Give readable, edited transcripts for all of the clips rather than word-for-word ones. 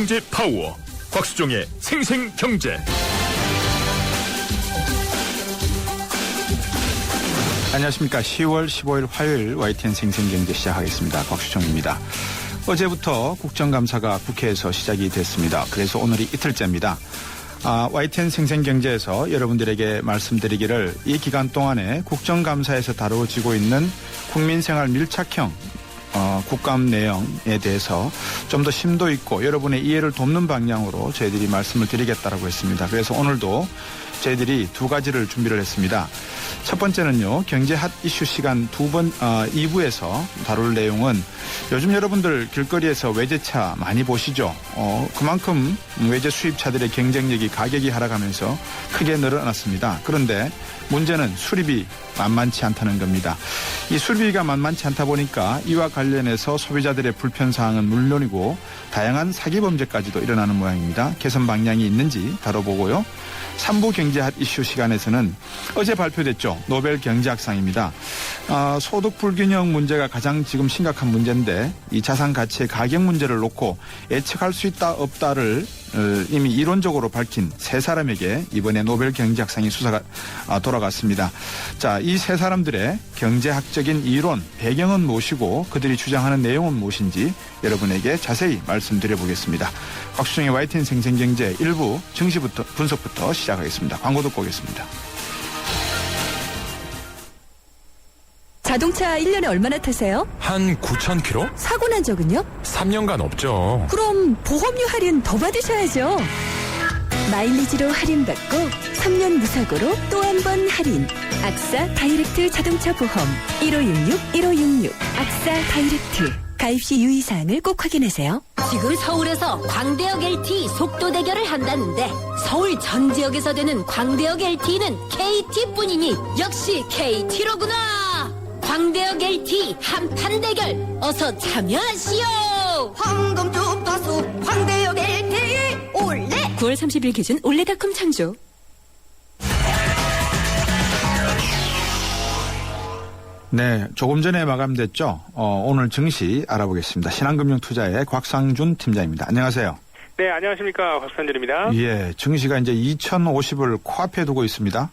경제 파워 곽수종의 생생경제. 안녕하십니까. 10월 15일 화요일 YTN 생생경제 시작하겠습니다. 곽수종입니다. 어제부터 국정감사가 국회에서 시작이 됐습니다. 그래서 오늘이 이틀째입니다. YTN 생생경제에서 여러분들에게 말씀드리기를 이 기간 동안에 국정감사에서 다루어지고 있는 국민생활 밀착형 국감 내용에 대해서 좀 더 심도 있고 여러분의 이해를 돕는 방향으로 저희들이 말씀을 드리겠다라고 했습니다. 그래서 오늘도 저희들이 두 가지를 준비를 했습니다. 첫 번째는요, 경제 핫 이슈 시간 2부에서 다룰 내용은 요즘 여러분들 길거리에서 외제차 많이 보시죠? 그만큼 외제 수입차들의 경쟁력이 가격이 하락하면서 크게 늘어났습니다. 그런데 문제는 수리비 만만치 않다는 겁니다. 이 수리비가 만만치 않다 보니까 이와 관련해서 소비자들의 불편사항은 물론이고 다양한 사기 범죄까지도 일어나는 모양입니다. 개선 방향이 있는지 다뤄보고요. 3부 경제 핫 이슈 시간에서는 어제 발표됐죠. 노벨 경제학상입니다. 소득 불균형 문제가 가장 지금 심각한 문제인데 이 자산 가치의 가격 문제를 놓고 예측할 수 있다 없다를 이미 이론적으로 밝힌 세 사람에게 이번에 노벨 경제학상의 수사가 돌아갔습니다. 자, 이 세 사람들의 경제학적인 이론, 배경은 무엇이고 그들이 주장하는 내용은 무엇인지 여러분에게 자세히 말씀드려보겠습니다. 곽수종의 YTN 생생경제 1부 증시부터 분석부터 시작하겠습니다. 광고 듣고 오겠습니다. 자동차 1년에 얼마나 타세요? 한 9,000km? 사고 난 적은요? 3년간 없죠. 그럼 보험료 할인 더 받으셔야죠. 마일리지로 할인받고 3년 무사고로 또 한 번 할인. 악사 다이렉트 자동차 보험 1566-1566 악사 다이렉트. 가입 시 유의사항을 꼭 확인하세요. 지금 서울에서 광대역 LTE 속도 대결을 한다는데 서울 전 지역에서 되는 광대역 LTE는 KT뿐이니 역시 KT로구나. 광대역 LTE 한판 대결 어서 참여하시오. 황금 주파수 광대역 LTE 올레. 9월 30일 기준 올레닷컴 창조. 네, 조금 전에 마감됐죠. 오늘 증시 알아보겠습니다. 신한금융투자의 곽상준 팀장입니다. 안녕하세요. 네, 안녕하십니까. 곽상준입니다. 예, 증시가 이제 2050을 코앞에 두고 있습니다.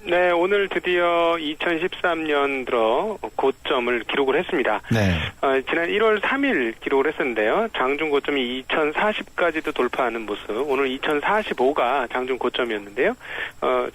네, 오늘 드디어 2013년 들어 고점을 기록을 했습니다. 네. 지난 1월 3일 기록을 했었는데요. 장중 고점이 2040까지도 돌파하는 모습. 오늘 2045가 장중 고점이었는데요.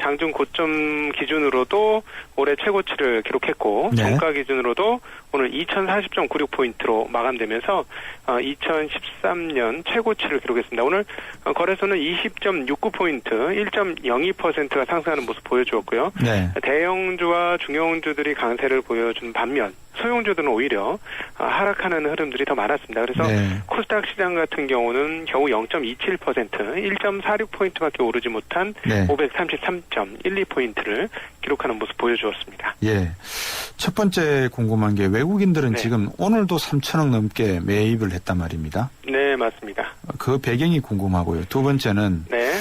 장중 고점 기준으로도 올해 최고치를 기록했고, 네. 종가 기준으로도 오늘 2040.96포인트로 마감되면서 2013년 최고치를 기록했습니다. 오늘 거래소는 20.69포인트, 1.02%가 상승하는 모습 보여주었고요. 네. 대형주와 중형주들이 강세를 보여준 반면 소형주들은 오히려 하락하는 흐름들이 더 많았습니다. 그래서 네. 코스닥 시장 같은 경우는 겨우 0.27%, 1.46포인트밖에 오르지 못한 네. 533.12포인트를 기록하는 모습 보여주었습니다. 예. 첫 번째 궁금한 게 외국인들은 네. 지금 오늘도 3천억 넘게 매입을 했단 말입니다. 네, 맞습니다. 그 배경이 궁금하고요. 두 번째는 네.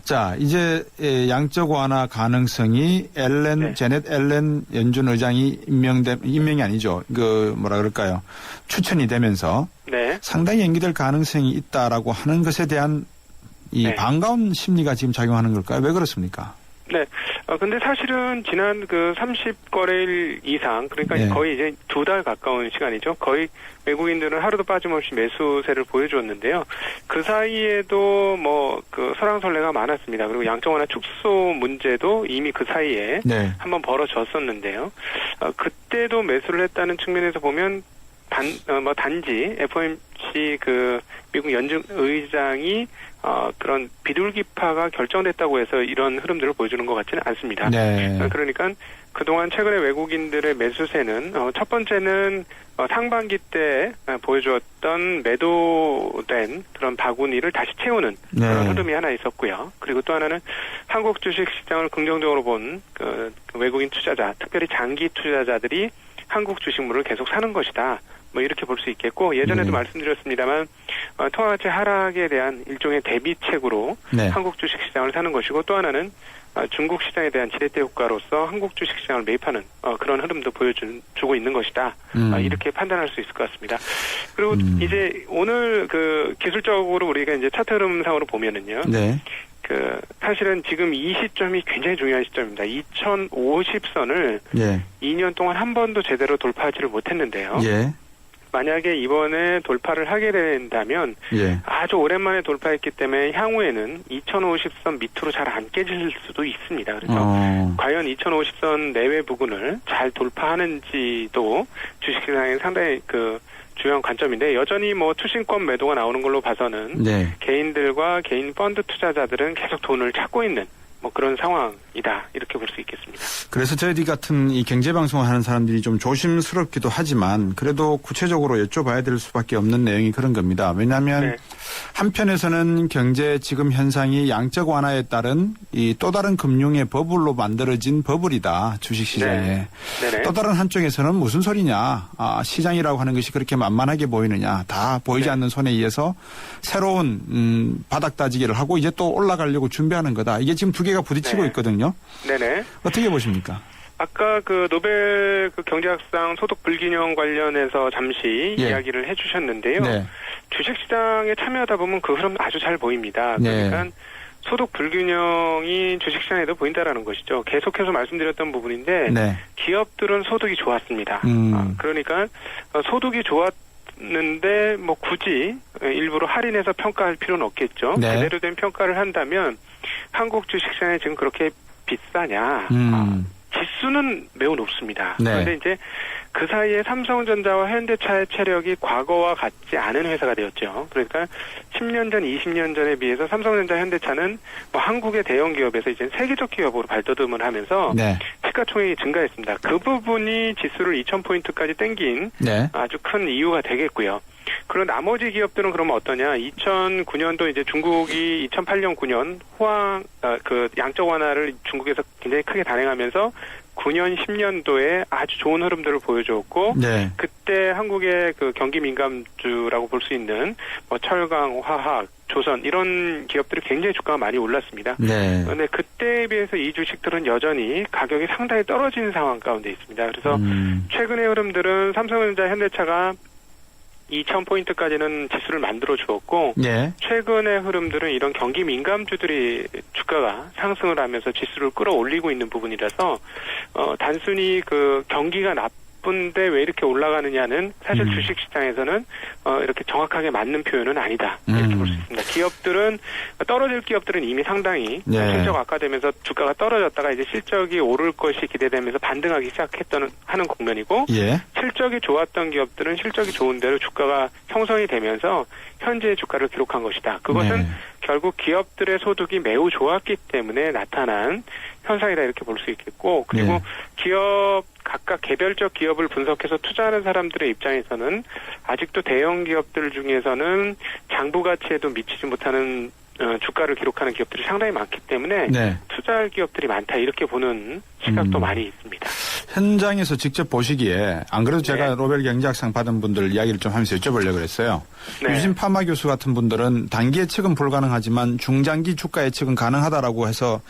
자, 이제 양적 완화 가능성이 네. 제넷 앨런 연준 의장이 임명이 아니죠. 뭐라 그럴까요? 추천이 되면서 네. 상당히 연기될 가능성이 있다라고 하는 것에 대한 이 네. 반가운 심리가 지금 작용하는 걸까요? 왜 그렇습니까? 네. 근데 사실은 지난 30거래일 이상, 그러니까 네. 거의 이제 2달 가까운 시간이죠. 거의 외국인들은 하루도 빠짐없이 매수세를 보여주었는데요. 그 사이에도 설왕설래가 많았습니다. 그리고 양적 완화 축소 문제도 이미 그 사이에 네. 한번 벌어졌었는데요. 그때도 매수를 했다는 측면에서 보면 단지 FOMC 미국 연준 의장이 그런 비둘기파가 결정됐다고 해서 이런 흐름들을 보여주는 것 같지는 않습니다. 네. 그러니까 그동안 최근에 외국인들의 매수세는 첫 번째는 상반기 때 보여주었던 매도된 그런 바구니를 다시 채우는 네. 그런 흐름이 하나 있었고요. 그리고 또 하나는 한국 주식시장을 긍정적으로 본 외국인 투자자, 특별히 장기 투자자들이 한국 주식물을 계속 사는 것이다. 뭐 이렇게 볼 수 있겠고 예전에도 네. 말씀드렸습니다만 통화가치 하락에 대한 일종의 대비책으로 네. 한국 주식시장을 사는 것이고 또 하나는 중국 시장에 대한 지렛대 효과로서 한국 주식시장을 매입하는 그런 흐름도 보여주고 있는 것이다. 이렇게 판단할 수 있을 것 같습니다. 그리고 이제 오늘 그 기술적으로 우리가 이제 차트 흐름상으로 보면은요. 네. 사실은 지금 이 시점이 굉장히 중요한 시점입니다. 2050선을 예. 2년 동안 한 번도 제대로 돌파하지를 못했는데요. 예. 만약에 이번에 돌파를 하게 된다면 예. 아주 오랜만에 돌파했기 때문에 향후에는 2050선 밑으로 잘 안 깨질 수도 있습니다. 그래서 과연 2050선 내외 부근을 잘 돌파하는지도 주식시장에 상당히 중요한 관점인데 여전히 뭐 투신권 매도가 나오는 걸로 봐서는 네. 개인들과 개인 펀드 투자자들은 계속 돈을 찾고 있는 뭐 그런 상황이다 이렇게 볼 수 있겠습니다. 그래서 저희들 같은 이 경제방송을 하는 사람들이 좀 조심스럽기도 하지만 그래도 구체적으로 여쭤봐야 될 수밖에 없는 내용이 그런 겁니다. 왜냐하면 네. 한편에서는 경제 지금 현상이 양적 완화에 따른 이 또 다른 금융의 버블로 만들어진 버블이다. 주식시장에. 네. 네네. 또 다른 한쪽에서는 무슨 소리냐. 시장이라고 하는 것이 그렇게 만만하게 보이느냐. 다 보이지 네. 않는 손에 의해서 새로운 바닥 따지기를 하고 이제 또 올라가려고 준비하는 거다. 이게 지금 두 개가 부딪히고 네. 있거든요. 네네. 어떻게 보십니까? 아까 노벨 경제학상 소득 불균형 관련해서 잠시 예. 이야기를 해주셨는데요. 네. 주식시장에 참여하다 보면 그 흐름 아주 잘 보입니다. 네. 그러니까 소득 불균형이 주식시장에도 보인다라는 것이죠. 계속해서 말씀드렸던 부분인데 네. 기업들은 소득이 좋았습니다. 그러니까 소득이 좋았는데 뭐 굳이 일부러 할인해서 평가할 필요는 없겠죠. 네. 제대로 된 평가를 한다면 한국 주식시장에 지금 그렇게 비싸냐. 지수는 매우 높습니다. 네. 그런데 이제 그 사이에 삼성전자와 현대차의 체력이 과거와 같지 않은 회사가 되었죠. 그러니까 10년 전, 20년 전에 비해서 삼성전자, 현대차는 뭐 한국의 대형 기업에서 이제 세계적 기업으로 발돋움을 하면서 네. 시가총액이 증가했습니다. 그 부분이 지수를 2,000포인트까지 땡긴 네. 아주 큰 이유가 되겠고요. 그런 나머지 기업들은 그러면 어떠냐? 2009년도 이제 중국이 2008년 9년 양적 완화를 중국에서 굉장히 크게 단행하면서 9년 10년도에 아주 좋은 흐름들을 보여줬고 네. 그때 한국의 경기 민감주라고 볼 수 있는 뭐 철강, 화학, 조선 이런 기업들이 굉장히 주가가 많이 올랐습니다. 네. 그런데 그때에 비해서 이 주식들은 여전히 가격이 상당히 떨어진 상황 가운데 있습니다. 그래서 최근의 흐름들은 삼성전자, 현대차가 2,000포인트까지는 지수를 만들어 주었고 네. 최근의 흐름들은 이런 경기 민감주들이 주가가 상승을 하면서 지수를 끌어올리고 있는 부분이라서 단순히 경기가 나쁜데 왜 이렇게 올라가느냐는 사실 주식시장에서는 이렇게 정확하게 맞는 표현은 아니다 이렇게 볼 수 있습니다. 기업들은 떨어질 기업들은 이미 상당히 네. 실적 악화되면서 주가가 떨어졌다가 이제 실적이 오를 것이 기대되면서 반등하기 하는 국면이고 예. 실적이 좋았던 기업들은 실적이 좋은 대로 주가가 형성이 되면서 현재의 주가를 기록한 것이다. 그것은 네. 결국 기업들의 소득이 매우 좋았기 때문에 나타난 현상이다 이렇게 볼 수 있겠고 그리고 네. 각각 개별적 기업을 분석해서 투자하는 사람들의 입장에서는 아직도 대형 기업들 중에서는 장부 가치에도 미치지 못하는 주가를 기록하는 기업들이 상당히 많기 때문에 네. 투자할 기업들이 많다 이렇게 보는 시각도 많이 있습니다. 현장에서 직접 보시기에 안 그래도 제가 네. 노벨 경제학상 받은 분들 이야기를 좀 하면서 여쭤보려고 그랬어요. 네. 유진 파마 교수 같은 분들은 단기 예측은 불가능하지만 중장기 주가 예측은 가능하다라고 해서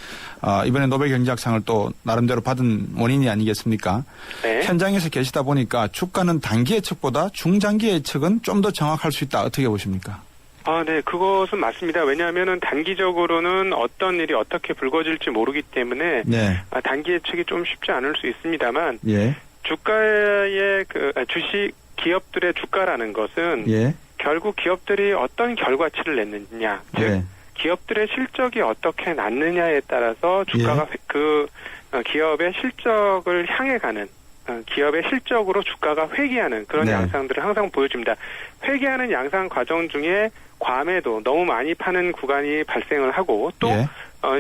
이번에 노벨 경제학상을 또 나름대로 받은 원인이 아니겠습니까? 네. 현장에서 계시다 보니까 주가는 단기 예측보다 중장기 예측은 좀 더 정확할 수 있다. 어떻게 보십니까? 네, 그것은 맞습니다. 왜냐하면은 단기적으로는 어떤 일이 어떻게 불거질지 모르기 때문에 네. 단기 예측이 좀 쉽지 않을 수 있습니다만 예. 주가의 주식 기업들의 주가라는 것은 예. 결국 기업들이 어떤 결과치를 냈느냐, 즉 예. 기업들의 실적이 어떻게 났느냐에 따라서 주가가 기업의 실적을 향해 가는 기업의 실적으로 주가가 회귀하는 그런 네. 양상들을 항상 보여줍니다. 회귀하는 양상 과정 중에 과매도 너무 많이 파는 구간이 발생을 하고 또 예.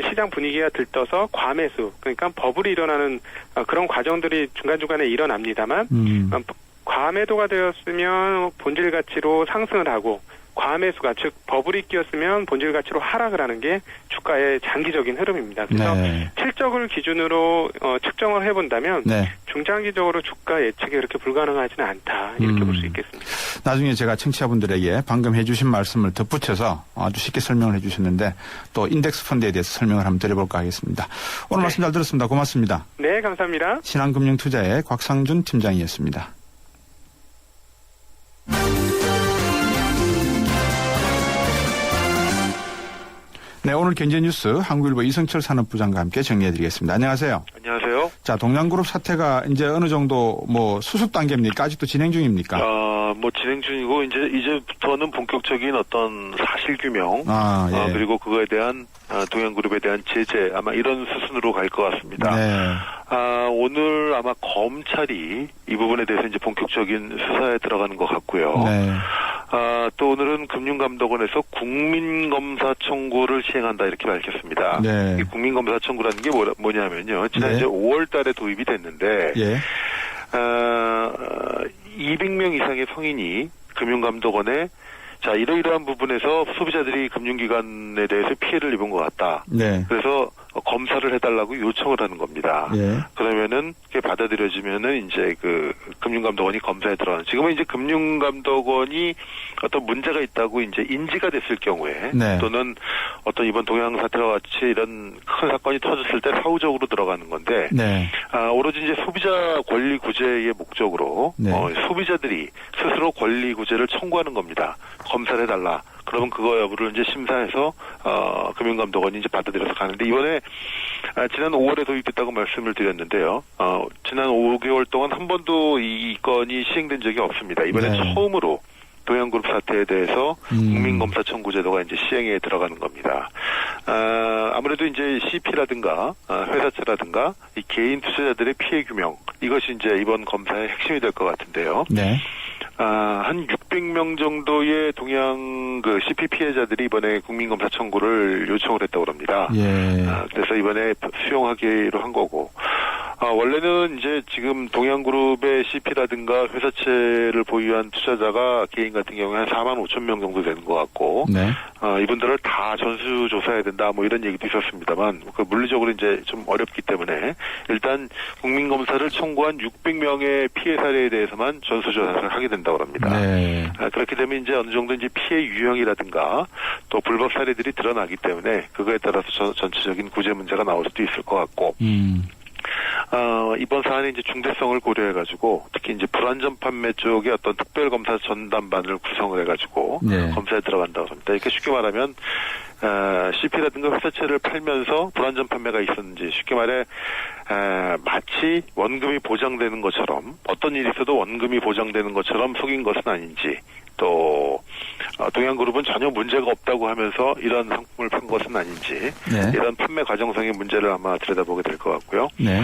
시장 분위기가 들떠서 과매수 그러니까 버블이 일어나는 그런 과정들이 중간중간에 일어납니다만 과매도가 되었으면 본질 가치로 상승을 하고 과매수가 즉 버블이 끼었으면 본질 가치로 하락을 하는 게 주가의 장기적인 흐름입니다. 그래서 네. 실적을 기준으로 측정을 해본다면 네. 중장기적으로 주가 예측이 그렇게 불가능하지는 않다 이렇게 볼 수 있겠습니다. 나중에 제가 청취자분들에게 방금 해주신 말씀을 덧붙여서 아주 쉽게 설명을 해주셨는데 또 인덱스 펀드에 대해서 설명을 한번 드려볼까 하겠습니다. 오늘 네. 말씀 잘 들었습니다. 고맙습니다. 네, 감사합니다. 신한금융투자의 곽상준 팀장이었습니다. 네, 오늘 경제뉴스 한국일보 이성철 산업부장과 함께 정리해드리겠습니다. 안녕하세요. 안녕하세요. 자, 동양그룹 사태가 이제 어느 정도 수습 단계입니까? 아직도 진행 중입니까? 진행 중이고 이제부터는 본격적인 어떤 사실 규명, 예. 그리고 그거에 대한 동양그룹에 대한 제재 아마 이런 수순으로 갈 것 같습니다. 네. 오늘 아마 검찰이 이 부분에 대해서 이제 본격적인 수사에 들어가는 것 같고요. 네. 또 오늘은 금융감독원에서 국민검사 청구를 시행한다 이렇게 밝혔습니다. 네. 이 국민검사 청구라는 게 뭐냐면요. 지난 네. 이제 5월 달에 도입이 됐는데, 예. 200명 이상의 성인이 금융감독원에 자, 이러이러한 부분에서 소비자들이 금융기관에 대해서 피해를 입은 것 같다. 네. 그래서 검사를 해달라고 요청을 하는 겁니다. 예. 그러면은 그게 받아들여지면은 이제 그 금융감독원이 검사에 들어가는. 지금은 이제 금융감독원이 어떤 문제가 있다고 이제 인지가 됐을 경우에 네. 또는 어떤 이번 동양 사태와 같이 이런 큰 사건이 터졌을 때 사후적으로 들어가는 건데 네. 오로지 이제 소비자 권리 구제의 목적으로 네. 소비자들이 스스로 권리 구제를 청구하는 겁니다. 검사를 해달라. 그러면 그거 여부를 이제 심사해서 금융감독원이 이제 받아들여서 가는데 이번에 지난 5월에 도입됐다고 말씀을 드렸는데요. 지난 5개월 동안 한 번도 이 건이 시행된 적이 없습니다. 이번에 네. 처음으로 동양그룹 사태에 대해서 국민검사 청구 제도가 이제 시행에 들어가는 겁니다. 아무래도 이제 CP라든가 회사채라든가 이 개인 투자자들의 피해 규명 이것이 이제 이번 검사의 핵심이 될 것 같은데요. 네. 한 600명 정도의 동양 그 CP 피해자들이 이번에 국민검사 청구를 요청을 했다고 합니다. 예. 그래서 이번에 수용하기로 한 거고. 원래는 이제 지금 동양그룹의 CP라든가 회사채를 보유한 투자자가 개인 같은 경우에 한 4만 5천 명 정도 되는 것 같고, 네. 이분들을 다 전수조사해야 된다, 뭐 이런 얘기도 있었습니다만, 그 물리적으로 이제 좀 어렵기 때문에, 일단 국민검사를 청구한 600명의 피해 사례에 대해서만 전수조사를 하게 된다고 합니다. 네. 그렇게 되면 이제 어느 정도 이제 피해 유형이라든가 또 불법 사례들이 드러나기 때문에 그거에 따라서 전체적인 구제 문제가 나올 수도 있을 것 같고, 이번 사안의 이제 중대성을 고려해가지고 특히 이제 불안전 판매 쪽에 어떤 특별검사 전담반을 구성을 해가지고 네. 검사에 들어간다고 합니다. 이렇게 쉽게 말하면 CP라든가 회사채를 팔면서 불안전 판매가 있었는지 쉽게 말해 마치 원금이 보장되는 것처럼 어떤 일이 있어도 원금이 보장되는 것처럼 속인 것은 아닌지 또 동양그룹은 전혀 문제가 없다고 하면서 이런 상품을 판 것은 아닌지 네. 이런 판매 과정상의 문제를 아마 들여다보게 될 것 같고요. 네.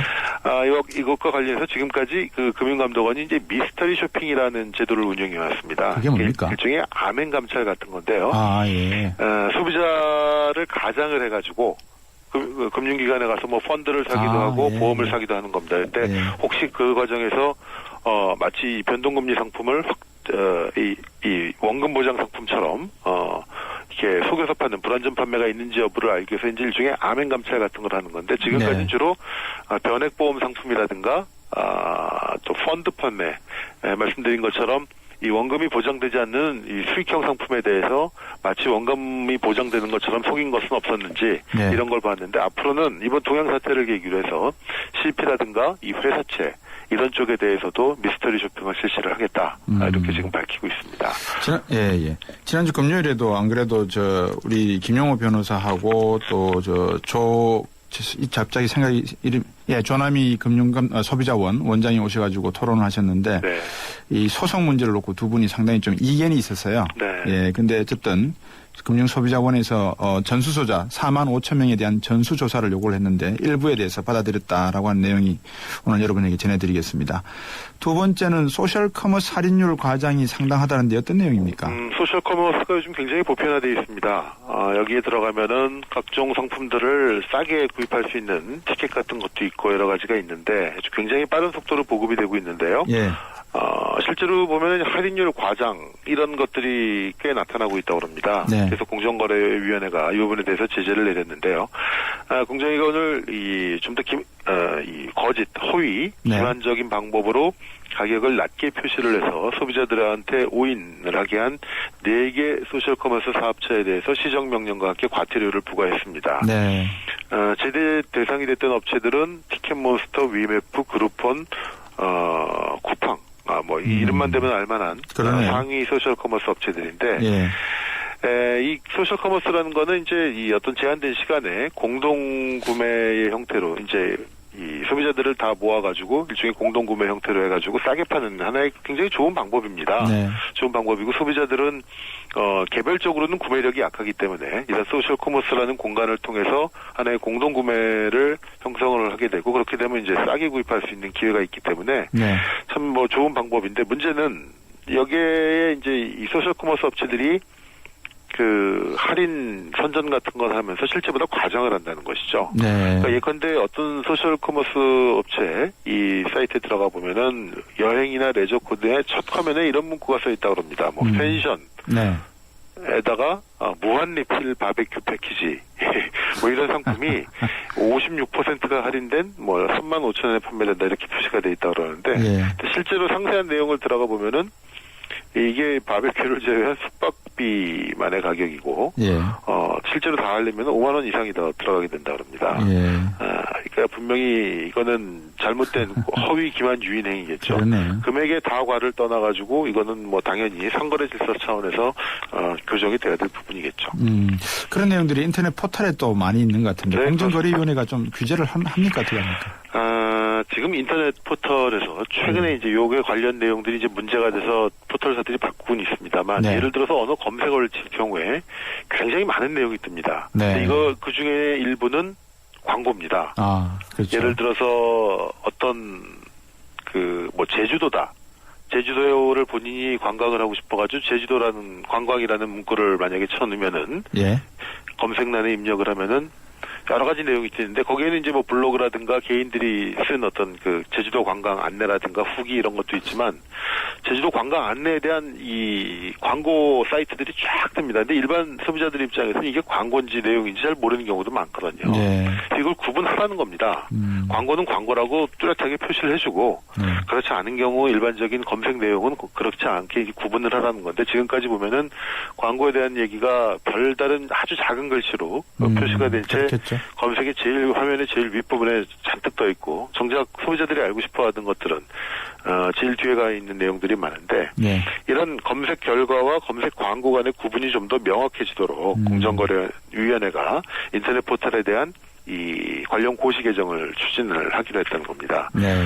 이것과 관련해서 지금까지 그 금융감독원이 이제 미스터리 쇼핑이라는 제도를 운영해 왔습니다. 그게 뭡니까? 일종의 암행 감찰 같은 건데요. 예. 소비자를 가장을 해가지고 금융기관에 가서 뭐 펀드를 사기도 하고 예. 보험을 사기도 하는 겁니다. 근데 예. 혹시 그 과정에서 마치 변동금리 상품을 이 원금 보장 상품처럼 이렇게 속여서 파는 불안전 판매가 있는지 여부를 알기 위해서 이제 일종의 암행 감찰 같은 걸 하는 건데 지금까지는 네. 주로 변액보험 상품이라든가 또 펀드 판매 말씀드린 것처럼 이 원금이 보장되지 않는 이 수익형 상품에 대해서 마치 원금이 보장되는 것처럼 속인 것은 없었는지 네. 이런 걸 봤는데 앞으로는 이번 동양 사태를 계기로 해서 CP라든가 이 회사채 이런 쪽에 대해서도 미스터리 쇼핑을 실시를 하겠다 이렇게 지금 밝히고 있습니다. 지난주 금요일에도 안 그래도 우리 김용호 변호사하고 또 갑자기 생각이 조남희 소비자원 원장이 오셔가지고 토론을 하셨는데 네. 이 소송 문제를 놓고 두 분이 상당히 좀 이견이 있었어요. 네. 예, 근데 어쨌든 금융소비자원에서 전수조사 4만 5천 명에 대한 전수조사를 요구를 했는데 일부에 대해서 받아들였다라고 하는 내용이 오늘 여러분에게 전해드리겠습니다. 두 번째는 소셜커머스 할인율 과장이 상당하다는데 어떤 내용입니까? 소셜커머스가 요즘 굉장히 보편화되어 있습니다. 여기에 들어가면은 각종 상품들을 싸게 구입할 수 있는 티켓 같은 것도 있고 여러 가지가 있는데 굉장히 빠른 속도로 보급이 되고 있는데요. 예. 실제로 보면 할인율 과장 이런 것들이 꽤 나타나고 있다고 합니다. 네. 그래서 공정거래위원회가 이 부분에 대해서 제재를 내렸는데요. 공정위가 오늘 좀 더 이 거짓, 허위, 네. 기만적인 방법으로 가격을 낮게 표시를 해서 소비자들한테 오인을 하게 한 4개 소셜커머스 사업체에 대해서 시정명령과 함께 과태료를 부과했습니다. 네. 제재 대상이 됐던 업체들은 티켓몬스터, 위메프, 그룹폰, 쿠팡, 이 이름만 되면 알만한 그러네요. 상위 소셜커머스 업체들인데, 예. 이 소셜커머스라는 거는 이제 이 어떤 제한된 시간에 공동 구매의 형태로 이제 이 소비자들을 다 모아가지고 일종의 공동 구매 형태로 해가지고 싸게 파는 하나의 굉장히 좋은 방법입니다. 네. 좋은 방법이고 소비자들은 개별적으로는 구매력이 약하기 때문에 이런 소셜커머스라는 공간을 통해서 하나의 공동 구매를 형성을 하게 되고 그렇게 되면 이제 싸게 구입할 수 있는 기회가 있기 때문에 네. 참 좋은 방법인데 문제는 여기에 이제 이 소셜커머스 업체들이 그 할인 선전 같은 걸 하면서 실제보다 과장을 한다는 것이죠. 네. 그러니까 예컨대 어떤 소셜커머스 업체 이 사이트에 들어가 보면은 여행이나 레저 코드에 첫 화면에 이런 문구가 써 있다고 합니다. 펜션. 네. 에다가 무한 리필 바베큐 패키지 이런 상품이 56%가 할인된 35,000원에 판매된다 이렇게 표시가 돼 있다고 그러는데 예. 실제로 상세한 내용을 들어가 보면은 이게 바베큐를 제외한 숙박비만의 가격이고 예. 실제로 다 하려면 5만 원 이상이 더 들어가게 된다 그럽니다. 예. 그러니까 분명히 이거는 잘못된 허위 기만 유인 행위겠죠. 그러네요. 금액의 다과를 떠나가지고 이거는 당연히 상거래 질서 차원에서 교정이 돼야 될 부분이겠죠. 그런 내용들이 인터넷 포털에 또 많이 있는 것 같은데 네, 공정거래위원회가 좀 규제를 합니까 어떻게 합니까? 지금 인터넷 포털에서 최근에 이제 요게 관련 내용들이 이제 문제가 돼서 포털사들이 바꾸곤 있습니다만 네. 예를 들어서 언어 검색어를 칠 경우에 굉장히 많은 내용이 뜹니다. 네. 근데 이거 그 중에 일부는 광고입니다. 그렇죠. 예를 들어서 어떤 제주도다. 제주도를 본인이 관광을 하고 싶어가지고 제주도라는 관광이라는 문구를 만약에 쳐넣으면은 예. 검색란에 입력을 하면은 여러 가지 내용이 있는데 거기에는 이제 블로그라든가 개인들이 쓴 어떤 제주도 관광 안내라든가 후기 이런 것도 있지만 제주도 관광 안내에 대한 이 광고 사이트들이 쫙 뜹니다. 근데 일반 소비자들 입장에서는 이게 광고인지 내용인지 잘 모르는 경우도 많거든요. 네. 이걸 구분하라는 겁니다. 광고는 광고라고 뚜렷하게 표시를 해주고 그렇지 않은 경우 일반적인 검색 내용은 그렇지 않게 구분을 하라는 건데 지금까지 보면은 광고에 대한 얘기가 별다른 아주 작은 글씨로 표시가 된 채 검색의 제일 화면의 제일 윗부분에 잔뜩 떠 있고 정작 소비자들이 알고 싶어하던 것들은 제일 뒤에 가 있는 내용들이 많은데 네. 이런 검색 결과와 검색 광고 간의 구분이 좀 더 명확해지도록 공정거래위원회가 인터넷 포털에 대한 이 관련 고시 개정을 추진을 하기로 했다는 겁니다. 네.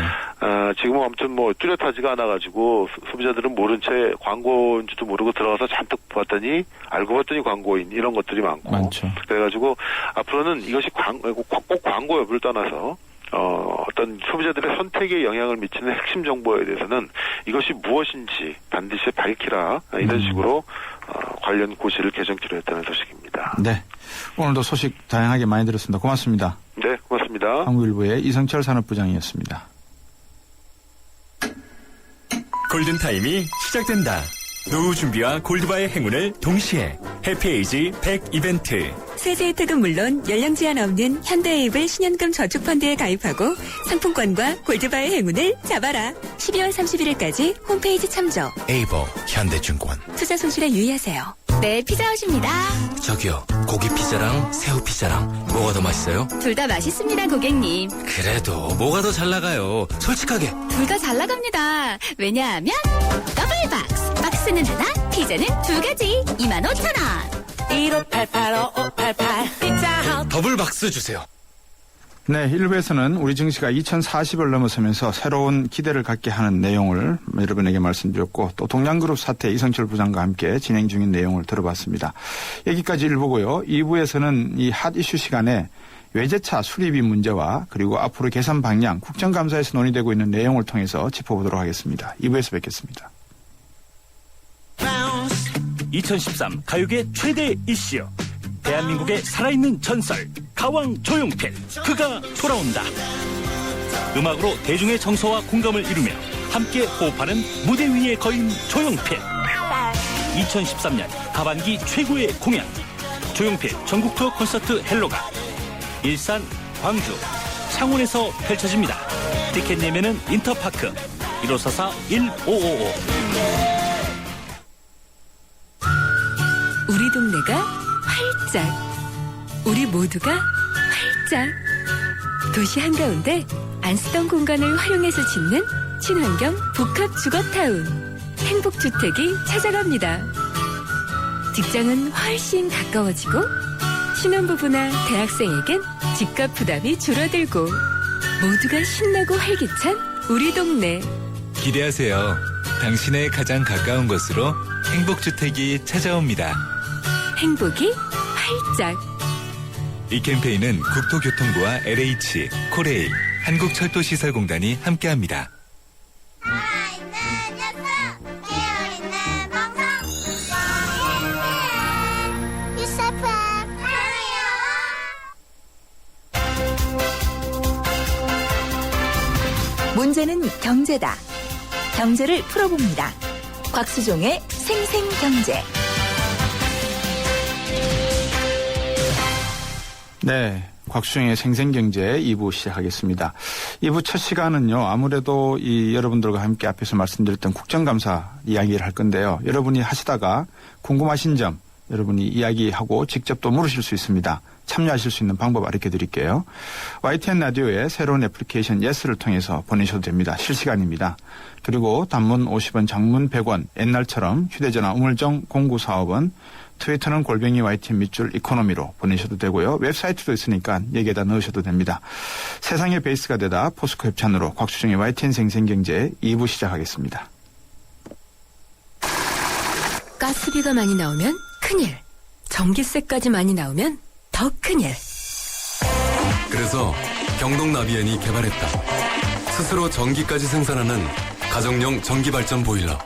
지금은 아무튼 뚜렷하지가 않아가지고 소비자들은 모른 채 광고인지도 모르고 들어가서 잔뜩 봤더니 알고 봤더니 광고인 이런 것들이 많죠. 그래가지고 앞으로는 이것이 꼭 광고 여부를 떠나서 어떤 소비자들의 선택에 영향을 미치는 핵심 정보에 대해서는 이것이 무엇인지 반드시 밝히라 이런 식으로 관련 고시를 개정키로 했다는 소식입니다. 네. 오늘도 소식 다양하게 많이 들었습니다. 고맙습니다. 네, 고맙습니다. 한국일보의 이성철 산업부장이었습니다. 골든타임이 시작된다. 노후 준비와 골드바의 행운을 동시에 해피에이지 100 이벤트. 세제 혜택은 물론 연령 제한 없는 현대에이블 신연금 저축펀드에 가입하고 상품권과 골드바의 행운을 잡아라. 12월 31일까지 홈페이지 참조. 에이버 현대증권. 투자 손실에 유의하세요. 네, 피자헛입니다. 저기요, 고기 피자랑 새우 피자랑 뭐가 더 맛있어요? 둘 다 맛있습니다, 고객님. 그래도 뭐가 더 잘 나가요? 솔직하게. 둘 다 잘 나갑니다. 왜냐하면 더블박스. 박스는 하나, 피자는 두 가지. 25,000원. 1588-5588 피자헛. 더블 박스 주세요. 네, 1부에서는 우리 증시가 2040을 넘어서면서 새로운 기대를 갖게 하는 내용을 여러분에게 말씀드렸고 또 동양그룹 사태 이성철 부장과 함께 진행 중인 내용을 들어봤습니다. 여기까지 1부고요. 2부에서는 이 핫 이슈 시간에 외제차 수리비 문제와 그리고 앞으로 개선 방향 국정감사에서 논의되고 있는 내용을 통해서 짚어보도록 하겠습니다. 2부에서 뵙겠습니다. 2013 가요계 최대 이슈. 대한민국의 살아있는 전설 가왕 조용필 그가 돌아온다. 음악으로 대중의 정서와 공감을 이루며 함께 호흡하는 무대 위의 거인 조용필. 2013년 하반기 최고의 공연 조용필 전국 투어 콘서트 헬로가 일산, 광주, 창원에서 펼쳐집니다. 티켓 예매는 인터파크 1544-1555. 우리 동네가 활짝, 우리 모두가 활짝. 도시 한가운데 안 쓰던 공간을 활용해서 짓는 친환경 복합 주거타운 행복주택이 찾아갑니다. 직장은 훨씬 가까워지고 신혼부부나 대학생에겐 집값 부담이 줄어들고 모두가 신나고 활기찬 우리 동네. 기대하세요. 당신의 가장 가까운 곳으로 행복주택이 찾아옵니다. 행복이 활짝. 이 캠페인은 국토교통부와 LH, 코레일, 한국철도시설공단이 함께합니다. 문제는 경제다. 경제를 풀어봅니다. 곽수종의 생생경제. 네, 곽수종의 생생경제 2부 시작하겠습니다. 2부 첫 시간은요, 아무래도 여러분들과 함께 앞에서 말씀드렸던 국정감사 이야기를 할 건데요. 여러분이 하시다가 궁금하신 점 여러분이 이야기하고 직접 또 물으실 수 있습니다. 참여하실 수 있는 방법 알려 드릴게요. YTN 라디오의 새로운 애플리케이션 예스를 통해서 보내셔도 됩니다. 실시간입니다. 그리고 단문 50원, 장문 100원, 옛날처럼 휴대전화 우물정 0945번, 트위터는 골뱅이 YTN 밑줄 이코노미로 보내셔도 되고요. 웹사이트도 있으니까 여기에다 넣으셔도 됩니다. 세상의 베이스가 되다 포스코 협찬으로 곽수종의 YTN 생생경제 2부 시작하겠습니다. 가스비가 많이 나오면 큰일. 전기세까지 많이 나오면 더 큰일. 그래서 경동나비엔이 개발했다. 스스로 전기까지 생산하는 가정용 전기발전 보일러.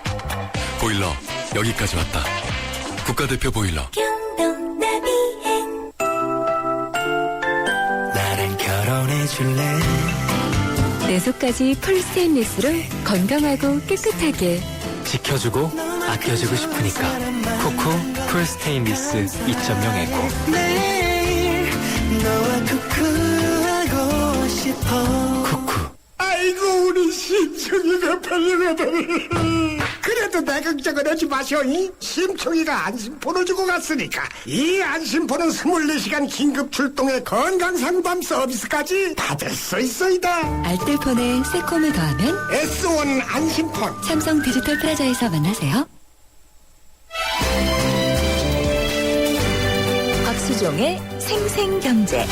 보일러 여기까지 왔다. 국가대표 보일러. 경동나비엔. 나랑 결혼해줄래? 내 속까지 풀 스테인리스로 건강하고 깨끗하게. 지켜주고 아껴주고 싶으니까 코코 풀 스테인리스 2.0 에코. 매일 너와 쿠쿠하고 싶어. 쿠쿠. 아이고 우리 심청이가 팔려가다니. 그래도 내 걱정은 하지 마셔. 심청이가 안심폰을 주고 갔으니까 이 안심폰은 24시간 긴급 출동의 건강상담 서비스까지 받을 수 있어이다. 알뜰폰에 새콤을 더하면 S1 안심폰. 삼성 디지털 프라자에서 만나세요. 곽수종의 생생경제.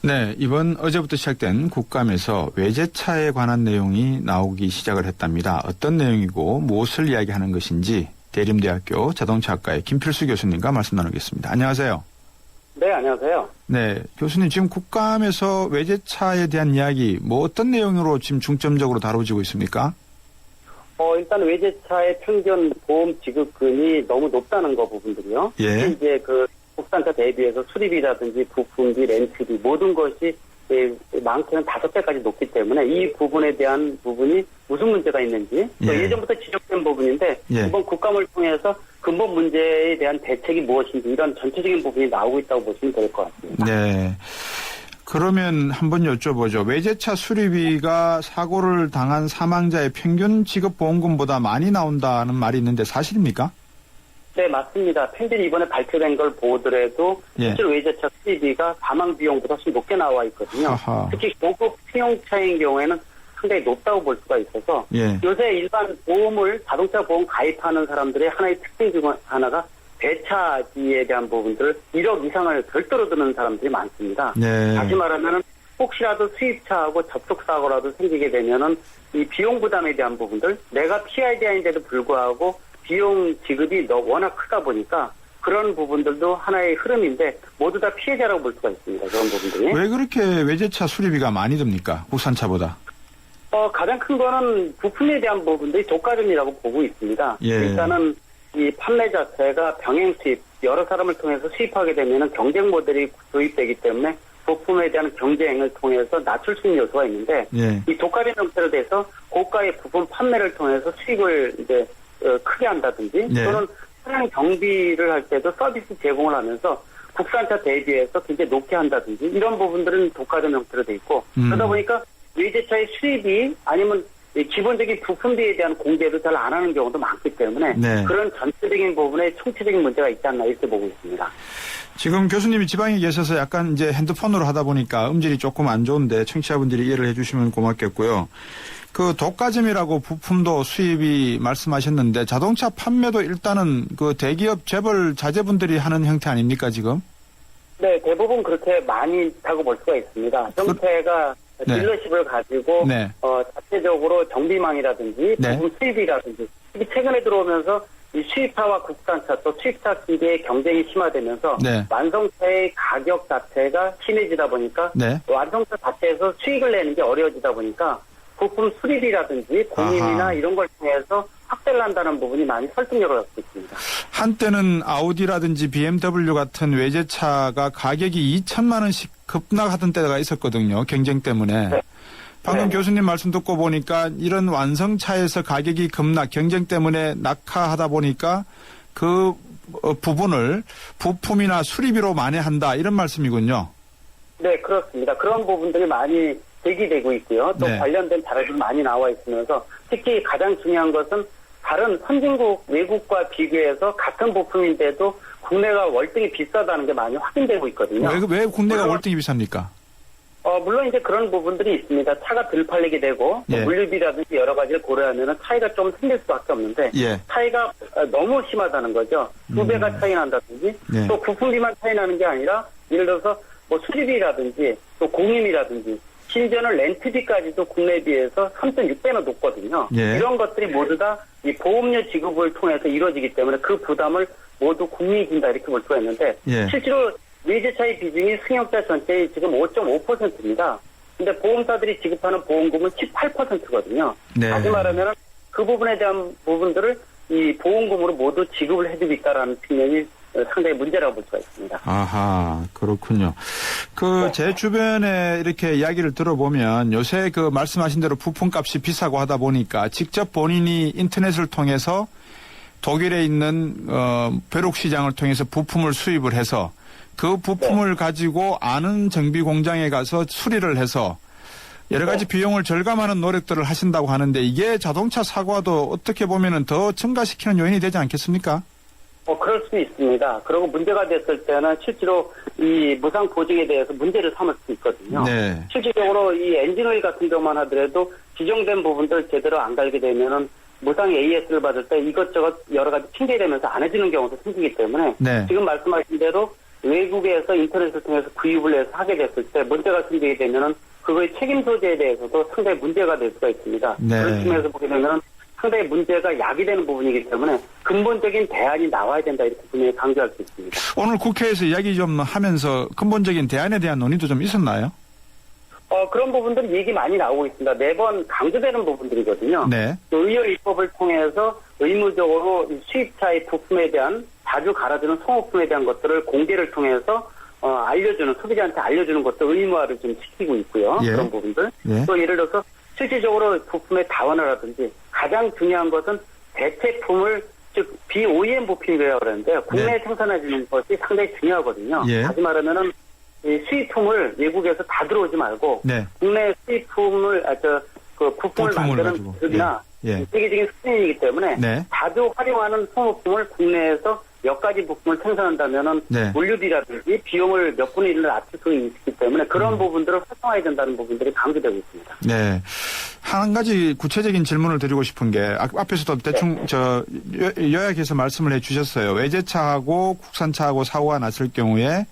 네, 이번 어제부터 시작된 국감에서 외제차에 관한 내용이 나오기 시작을 했답니다. 어떤 내용이고 무엇을 이야기하는 것인지 대림대학교 자동차학과의 김필수 교수님과 말씀 나누겠습니다. 안녕하세요. 네, 안녕하세요. 네, 교수님 지금 국감에서 외제차에 대한 이야기 어떤 내용으로 지금 중점적으로 다뤄지고 있습니까? 일단 외제차의 평균 보험 지급금이 너무 높다는 거 부분들이요. 예. 이제 국산차 대비해서 수리비라든지 부품비, 렌트비 모든 것이 많게는 5배까지 높기 때문에 이 부분에 대한 부분이 무슨 문제가 있는지 예전부터 지적된 부분인데 이번 국감을 통해서 근본 문제에 대한 대책이 무엇인지 이런 전체적인 부분이 나오고 있다고 보시면 될 것 같습니다. 네. 그러면 한번 여쭤보죠. 외제차 수리비가 사고를 당한 사망자의 평균 지급보험금보다 많이 나온다는 말이 있는데 사실입니까? 네, 맞습니다. 평균 이번에 발표된 걸 보더라도 실제로 외제차 수리비가 사망 비용보다 훨씬 높게 나와 있거든요. 아하. 특히 고급 승용차인 경우에는 상당히 높다고 볼 수가 있어서 요새 일반 보험을 자동차 보험 가입하는 사람들의 하나의 특징 중 하나가 배차비에 대한 부분들 1억 이상을 별도로 드는 사람들이 많습니다. 네. 다시 말하면 혹시라도 수입차하고 접촉사고라도 생기게 되면은 이 비용 부담에 대한 부분들 내가 PID인데도 불구하고 비용 지급이 워낙 크다 보니까 그런 부분들도 하나의 흐름인데 모두 다 피해자라고 볼 수가 있습니다. 그런 부분들이. 왜 그렇게 외제차 수리비가 많이 듭니까? 국산차보다? 가장 큰 거는 부품에 대한 부분들이 독과점이라고 보고 있습니다. 일단은 이 판매 자체가 병행 수입, 여러 사람을 통해서 수입하게 되면 경쟁 모델이 도입되기 때문에 부품에 대한 경쟁을 통해서 낮출 수 있는 요소가 있는데 예. 이 독과점 형태로 돼서 고가의 부품 판매를 통해서 수익을 이제 크게 한다든지 예. 또는 차량 정비를 할 때도 서비스 제공을 하면서 국산차 대비해서 굉장히 높게 한다든지 이런 부분들은 독과점 형태로 돼 있고 그러다 보니까 외제차의 수입이 아니면 기본적인 부품비에 대한 공개도 잘 안 하는 경우도 많기 때문에 네. 그런 전체적인 부분에 총체적인 문제가 있지 않나 이렇게 보고 있습니다. 지금 교수님이 지방에 계셔서 약간 이제 핸드폰으로 하다 보니까 음질이 조금 안 좋은데 청취자분들이 이해를 해주시면 고맙겠고요. 그 독과점이라고 부품도 수입이 말씀하셨는데 자동차 판매도 일단은 그 대기업 재벌 자제분들이 하는 형태 아닙니까 지금? 네, 대부분 그렇게 많이 있다고 볼 수가 있습니다. 형태가 네. 딜러십을 가지고 네. 자체적으로 정비망이라든지 네. 부품 수입이라든지 특히 최근에 들어오면서 이 수입차와 국산차 또 수입차 기계의 경쟁이 심화되면서 네. 완성차의 가격 자체가 심해지다 보니까 네. 완성차 자체에서 수익을 내는 게 어려워지다 보니까 부품 수리비라든지 공임이나 아하. 이런 걸 통해서 확대를 한다는 부분이 많이 설득력을 갖고 있습니다. 한때는 아우디라든지 BMW 같은 외제차가 가격이 2천만 원씩 급락하던 때가 있었거든요. 경쟁 때문에. 네. 방금 네. 교수님 말씀 듣고 보니까 이런 완성차에서 가격이 급락, 경쟁 때문에 낙하하다 보니까 그 부분을 부품이나 수리비로 만회한다 이런 말씀이군요. 네, 그렇습니다. 그런 부분들이 많이 제기되고 있고요. 또 네. 관련된 자료도 많이 나와 있으면서 특히 가장 중요한 것은 다른 선진국 외국과 비교해서 같은 부품인데도 국내가 월등히 비싸다는 게 많이 확인되고 있거든요. 왜 국내가 물론, 월등히 비쌉니까? 물론 이제 그런 부분들이 있습니다. 차가 덜 팔리게 되고 예. 물류비라든지 여러 가지를 고려하면 차이가 좀 생길 수밖에 없는데 예. 차이가 너무 심하다는 거죠. 2배가 차이 난다든지 네. 또 부품비만 차이 나는 게 아니라 예를 들어서 뭐 수리비라든지 또 공임이라든지 심지어는 렌트비까지도 국내에 비해서 3.6배나 높거든요. 예. 이런 것들이 모두 다 이 보험료 지급을 통해서 이루어지기 때문에 그 부담을 모두 국민이 진다 이렇게 볼 수가 있는데 예. 실제로 외제차의 비중이 승용차 전체의 지금 5.5%입니다. 근데 보험사들이 지급하는 보험금은 18%거든요. 네. 다시 말하면 그 부분에 대한 부분들을 이 보험금으로 모두 지급을 해주고 있다라는 측면이 상당히 문제라고 볼 수가 있습니다. 아하, 그렇군요. 제 주변에 이렇게 이야기를 들어보면 요새 그 말씀하신 대로 부품값이 비싸고 하다 보니까 직접 본인이 인터넷을 통해서 독일에 있는, 벼룩 시장을 통해서 부품을 수입을 해서 그 부품을 가지고 아는 정비 공장에 가서 수리를 해서 여러 가지 비용을 절감하는 노력들을 하신다고 하는데 이게 자동차 사고와도 어떻게 보면은 더 증가시키는 요인이 되지 않겠습니까? 그럴 수 있습니다. 그리고 문제가 됐을 때는 실제로 이 무상 보증에 대해서 문제를 삼을 수 있거든요. 네. 실질적으로 이 엔진오일 같은 경우만 하더라도 지정된 부분들 제대로 안 갈게 되면은 무상 AS를 받을 때 이것저것 여러 가지 핑계대면서 안 해주는 경우도 생기기 때문에 네. 지금 말씀하신 대로 외국에서 인터넷을 통해서 구입을 해서 하게 됐을 때 문제가 생기게 되면은 그거의 책임 소재에 대해서도 상당히 문제가 될 수가 있습니다. 네. 그런 측면에서 보게 되면 상당히 문제가 야기되는 부분이기 때문에 근본적인 대안이 나와야 된다 이렇게 분명히 강조할 수 있습니다. 오늘 국회에서 이야기 좀 하면서 근본적인 대안에 대한 논의도 좀 있었나요? 그런 부분들이 얘기 많이 나오고 있습니다. 매번 강조되는 부분들이거든요. 네. 의료 입법을 통해서 의무적으로 수입차의 부품에 대한 자주 갈아주는 소모품에 대한 것들을 공개를 통해서 알려주는 소비자한테 알려주는 것도 의무화를 좀 시키고 있고요. 예. 그런 부분들. 예. 또 예를 들어서 실질적으로 부품의 다원화라든지 가장 중요한 것은 대체품을 즉 BOEM 부품이라고 그러는데 국내에 생산해주는 것이 상당히 중요하거든요. 예. 다시 말하면은 이 수입품을 외국에서 다 들어오지 말고 네. 국내 수입품을 부품을 만드는 기업이나 예. 세계적인 수준이기 때문에 네. 자주 활용하는 소모품을 국내에서 몇 가지 부품을 생산한다면은 네. 물류비라든지 비용을 몇 분의 1을 낮출 수 있기 때문에 그런 부분들을 활성화해야 된다는 부분들이 강조되고 있습니다. 네. 한 가지 구체적인 질문을 드리고 싶은 게 앞에서도 대충 요약해서 말씀을 해 주셨어요. 외제차하고 국산차하고 사고가 났을 경우에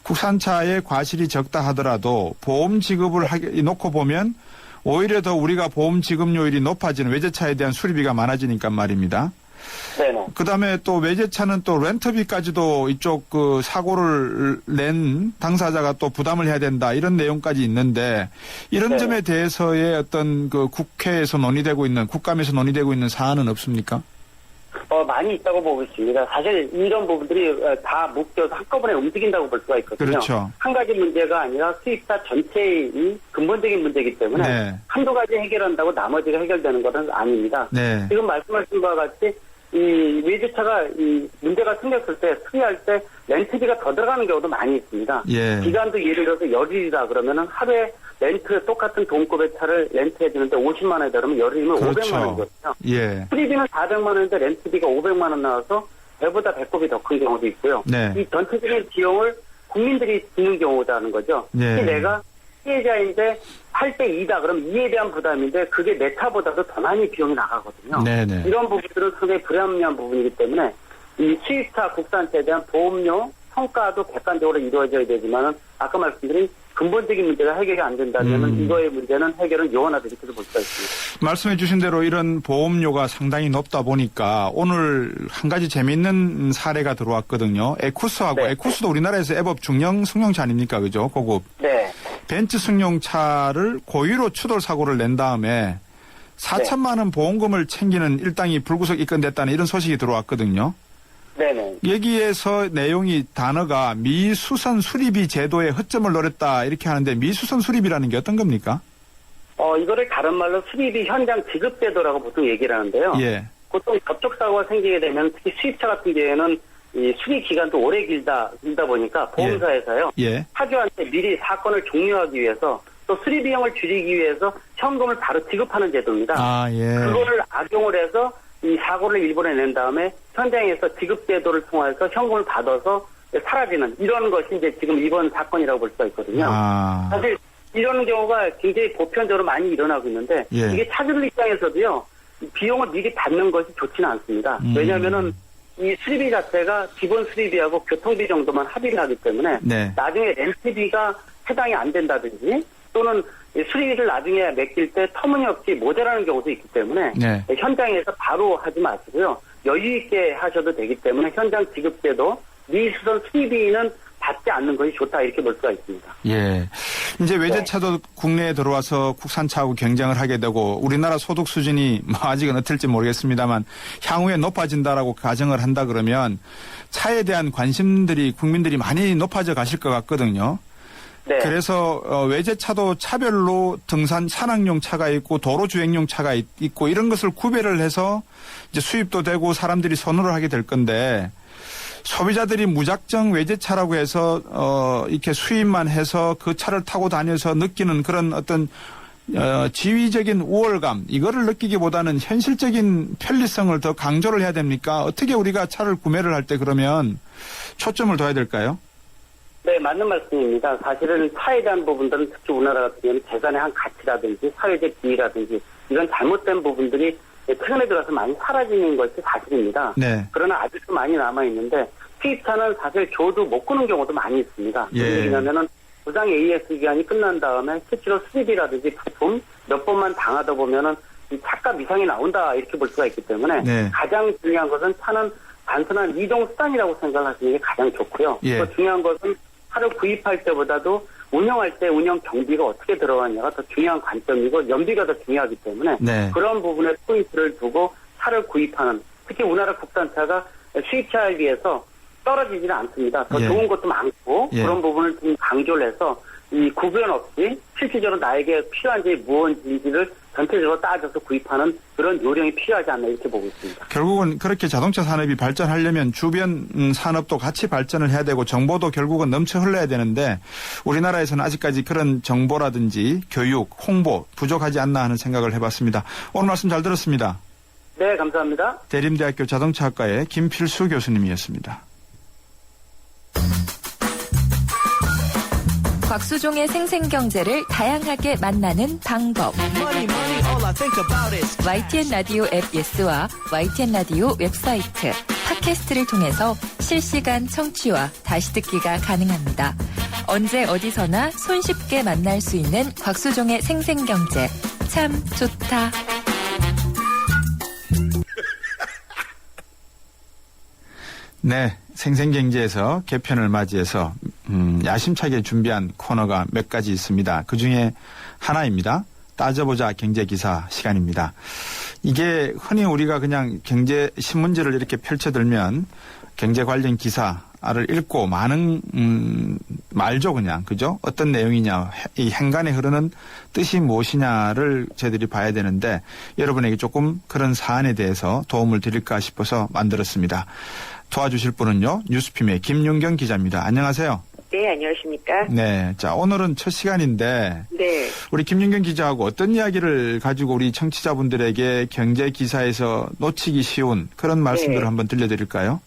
국산차의 과실이 적다 하더라도 보험 지급을 놓고 보면 오히려 더 우리가 보험 지급료율이 높아지는 외제차에 대한 수리비가 많아지니까 말입니다. 네네. 그다음에 또 외제차는 또 렌터비까지도 이쪽 사고를 낸 당사자가 또 부담을 해야 된다 이런 내용까지 있는데 이런 네네. 점에 대해서의 어떤 국회에서 논의되고 있는 국감에서 논의되고 있는 사안은 없습니까? 많이 있다고 보고 있습니다. 사실 이런 부분들이 다 묶여서 한꺼번에 움직인다고 볼 수가 있거든요. 그렇죠. 한 가지 문제가 아니라 수입사 전체의 근본적인 문제이기 때문에 네. 한두 가지 해결한다고 나머지가 해결되는 것은 아닙니다. 네. 지금 말씀하신 바와 같이 이 외제차가 이 문제가 생겼을 때 수리할 때 렌트비가 더 들어가는 경우도 많이 있습니다. 예. 기간도 예를 들어서 열일이다 그러면은 하루에 렌트 똑같은 돈급의 차를 렌트해 주는데 50만 원이 들으면 열일이면 그렇죠. 500만 원이거든요. 예. 수리비는 400만 원인데 렌트비가 500만 원 나와서 배보다 배꼽이 더 큰 경우도 있고요. 네. 이 전체적인 비용을 국민들이 짓는 경우다는 거죠. 예. 특히 내가 피해자인데 8대2다 그러면 이에 대한 부담인데 그게 내 차보다도 더 많이 비용이 나가거든요. 네네. 이런 부분들은 상당히 불합리한 부분이기 때문에 이 수입차 국산차에 대한 보험료 성과도 객관적으로 이루어져야 되지만은 아까 말씀드린 근본적인 문제가 해결이 안 된다면 이거의 문제는 해결은 요원하다 이렇게 볼 수가 있습니다. 말씀해 주신 대로 이런 보험료가 상당히 높다 보니까 오늘 한 가지 재미있는 사례가 들어왔거든요. 에쿠스하고 네. 에쿠스도 우리나라에서 애법 중형 승용차 아닙니까? 그죠? 고급. 네. 벤츠 승용차를 고의로 추돌 사고를 낸 다음에 4천만 원 보험금을 챙기는 일당이 불구속 입건됐다는 이런 소식이 들어왔거든요. 네네. 여기에서 내용이 단어가 미수선 수리비 제도의 허점을 노렸다 이렇게 하는데 미수선 수리비라는 게 어떤 겁니까? 이거를 다른 말로 수리비 현장 지급제도라고 보통 얘기를 하는데요. 예. 보통 접촉사고가 생기게 되면 특히 수입차 같은 경우에는 이 수리 기간도 오래 길다 보니까 보험사에서요. 예. 차주한테 미리 사건을 종료하기 위해서 또 수리 비용을 줄이기 위해서 현금을 바로 지급하는 제도입니다. 아, 예. 그거를 악용을 해서 이 사고를 일본에 낸 다음에 현장에서 지급 제도를 통해서 현금을 받아서 사라지는 이런 것이 이제 지금 이번 사건이라고 볼 수가 있거든요. 아. 사실 이런 경우가 굉장히 보편적으로 많이 일어나고 있는데 예. 이게 차주들 입장에서도요. 비용을 미리 받는 것이 좋지는 않습니다. 왜냐하면은 이 수리비 자체가 기본 수리비하고 교통비 정도만 합의를 하기 때문에 네. 나중에 렌트비가 해당이 안 된다든지 또는 수리비를 나중에 맡길 때 터무니없이 모자라는 경우도 있기 때문에 네. 현장에서 바로 하지 마시고요. 여유 있게 하셔도 되기 때문에 현장 지급제도 미수선 수리비는 받지 않는 것이 좋다 이렇게 볼 수가 있습니다. 예. 이제 외제차도 국내에 들어와서 국산차하고 경쟁을 하게 되고 우리나라 소득 수준이 뭐 아직은 어떨지 모르겠습니다만 향후에 높아진다라고 가정을 한다 그러면 차에 대한 관심들이 국민들이 많이 높아져 가실 것 같거든요. 네. 그래서 외제차도 차별로 등산 산악용 차가 있고 도로 주행용 차가 있고 이런 것을 구별을 해서 이제 수입도 되고 사람들이 선호를 하게 될 건데 소비자들이 무작정 외제차라고 해서 이렇게 수입만 해서 그 차를 타고 다녀서 느끼는 그런 어떤 지위적인 우월감 이거를 느끼기보다는 현실적인 편리성을 더 강조를 해야 됩니까? 어떻게 우리가 차를 구매를 할 때 그러면 초점을 둬야 될까요? 네, 맞는 말씀입니다. 사실은 차에 대한 부분들은 특히 우리나라 같은 경우는 재산의 한 가치라든지 사회적 지위라든지 이런 잘못된 부분들이 최근에 들어서 많이 사라지는 것이 사실입니다. 네. 그러나 아직도 많이 남아있는데 수입차는 사실 줘도 못 구는 경우도 많이 있습니다. 예. 왜냐하면 부상 AS 기간이 끝난 다음에 실제로 수리비라든지 부품 몇 번만 당하다 보면은 이 차값 이상이 나온다 이렇게 볼 수가 있기 때문에 네. 가장 중요한 것은 차는 단순한 이동 수단이라고 생각하시는 게 가장 좋고요. 예. 또 중요한 것은 차를 구입할 때보다도 운영할 때 운영 경비가 어떻게 들어가냐가 더 중요한 관점이고 연비가 더 중요하기 때문에 네. 그런 부분에 포인트를 두고 차를 구입하는 특히 우리나라 국산차가 수입차에 비해서 떨어지지는 않습니다. 더 예. 좋은 것도 많고 예. 그런 부분을 좀 강조를 해서 이 구분 없이 실질적으로 나에게 필요한 게 무엇인지를 전체적으로 따져서 구입하는 그런 요령이 필요하지 않나 이렇게 보고 있습니다. 결국은 그렇게 자동차 산업이 발전하려면 주변 산업도 같이 발전을 해야 되고 정보도 결국은 넘쳐 흘러야 되는데 우리나라에서는 아직까지 그런 정보라든지 교육, 홍보 부족하지 않나 하는 생각을 해봤습니다. 오늘 말씀 잘 들었습니다. 네, 감사합니다. 대림대학교 자동차학과의 김필수 교수님이었습니다. 곽수종의 생생경제를 다양하게 만나는 방법. YTN 라디오 앱 예스와 YTN 라디오 웹사이트, 팟캐스트를 통해서 실시간 청취와 다시 듣기가 가능합니다. 언제 어디서나 손쉽게 만날 수 있는 곽수종의 생생경제. 참 좋다. 네, 생생경제에서 개편을 맞이해서 야심차게 준비한 코너가 몇 가지 있습니다. 그중에 하나입니다. 따져보자 경제기사 시간입니다. 이게 흔히 우리가 그냥 경제 신문지를 이렇게 펼쳐들면 경제 관련 기사를 읽고 많은 말죠 그냥 그죠? 어떤 내용이냐 이 행간에 흐르는 뜻이 무엇이냐를 저희들이 봐야 되는데 여러분에게 조금 그런 사안에 대해서 도움을 드릴까 싶어서 만들었습니다. 도와주실 분은요 뉴스핌의 김윤경 기자입니다. 안녕하세요. 네, 안녕하십니까? 네, 자 오늘은 첫 시간인데 네. 우리 김윤경 기자하고 어떤 이야기를 가지고 우리 청취자분들에게 경제 기사에서 놓치기 쉬운 그런 말씀들을 네. 한번 들려드릴까요?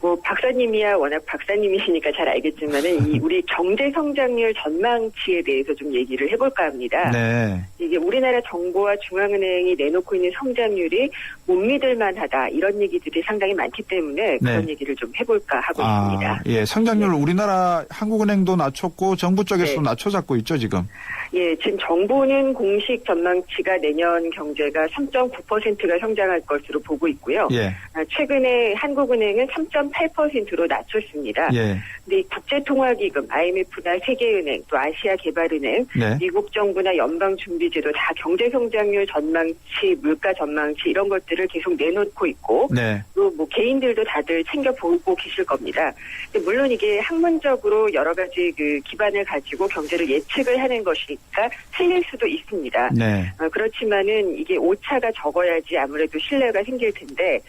뭐 박사님이야 워낙 박사님이시니까 잘 알겠지만은 이 우리 경제 성장률 전망치에 대해서 좀 얘기를 해볼까 합니다. 네. 이게 우리나라 정부와 중앙은행이 내놓고 있는 성장률이 못 믿을 만하다 이런 얘기들이 상당히 많기 때문에 그런 얘기를 좀 해볼까 하고 있습니다. 예, 성장률 우리나라 한국은행도 낮췄고 정부 쪽에서도 낮춰잡고 있죠 지금. 예, 지금 정부는 공식 전망치가 내년 경제가 3.9%가 성장할 것으로 보고 있고요. 예. 최근에 한국은행은 3.8%로 낮췄습니다. 예. 근데 국제통화기금, IMF나 세계은행, 또 아시아개발은행, 네. 미국 정부나 연방준비제도 다 경제성장률 전망치, 물가 전망치 이런 것들을 계속 내놓고 있고 네. 또 뭐 개인들도 다들 챙겨보고 계실 겁니다. 근데 물론 이게 학문적으로 여러 가지 그 기반을 가지고 경제를 예측을 하는 것이니까 틀릴 수도 있습니다. 네. 그렇지만은 이게 오차가 적어야지 아무래도 신뢰가 생길 텐데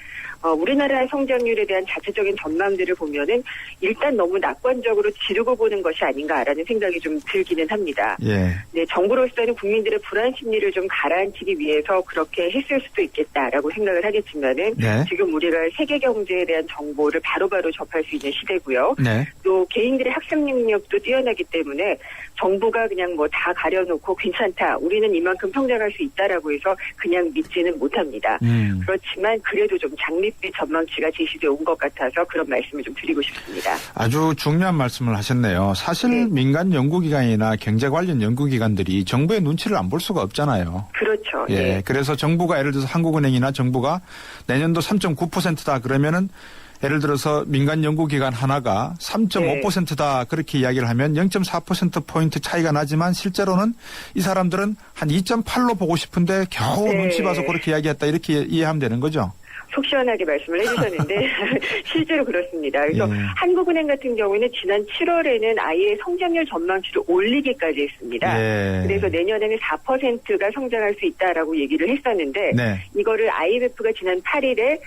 우리나라 성장률에 대한 자체적인 전망들을 보면은 일단 너무 낙관적으로 지르고 보는 것이 아닌가라는 생각이 좀 들기는 합니다. 예. 네, 정부로서는 국민들의 불안 심리를 좀 가라앉히기 위해서 그렇게 했을 수도 있겠다라고 생각을 하겠지만은 네. 지금 우리가 세계 경제에 대한 정보를 바로바로 접할 수 있는 시대고요. 네. 또 개인들의 학습 능력도 뛰어나기 때문에 정부가 그냥 뭐 다 가려놓고 괜찮다. 우리는 이만큼 성장할 수 있다라고 해서 그냥 믿지는 못합니다. 그렇지만 그래도 좀 장밋빛 전망치가 제시되어 온 것 같아서 그런 말씀을 좀 드리고 싶습니다. 아주 중요한 말씀을 하셨네요. 사실 민간 연구기관이나 경제 관련 연구기관들이 정부의 눈치를 안 볼 수가 없잖아요. 그렇죠. 예. 예. 그래서 정부가 예를 들어서 한국은행이나 정부가 내년도 3.9%다 그러면은 예를 들어서 민간 연구기관 하나가 3.5%다 그렇게 이야기를 하면 0.4%포인트 차이가 나지만 실제로는 이 사람들은 한 2.8로 보고 싶은데 겨우 눈치 봐서 그렇게 이야기했다 이렇게 이해하면 되는 거죠. 속 시원하게 말씀을 해주셨는데 실제로 그렇습니다. 그래서 한국은행 같은 경우는 지난 7월에는 아예 성장률 전망치를 올리기까지 했습니다. 그래서 내년에는 4%가 성장할 수 있다라고 얘기를 했었는데 이거를 IMF가 지난 8일에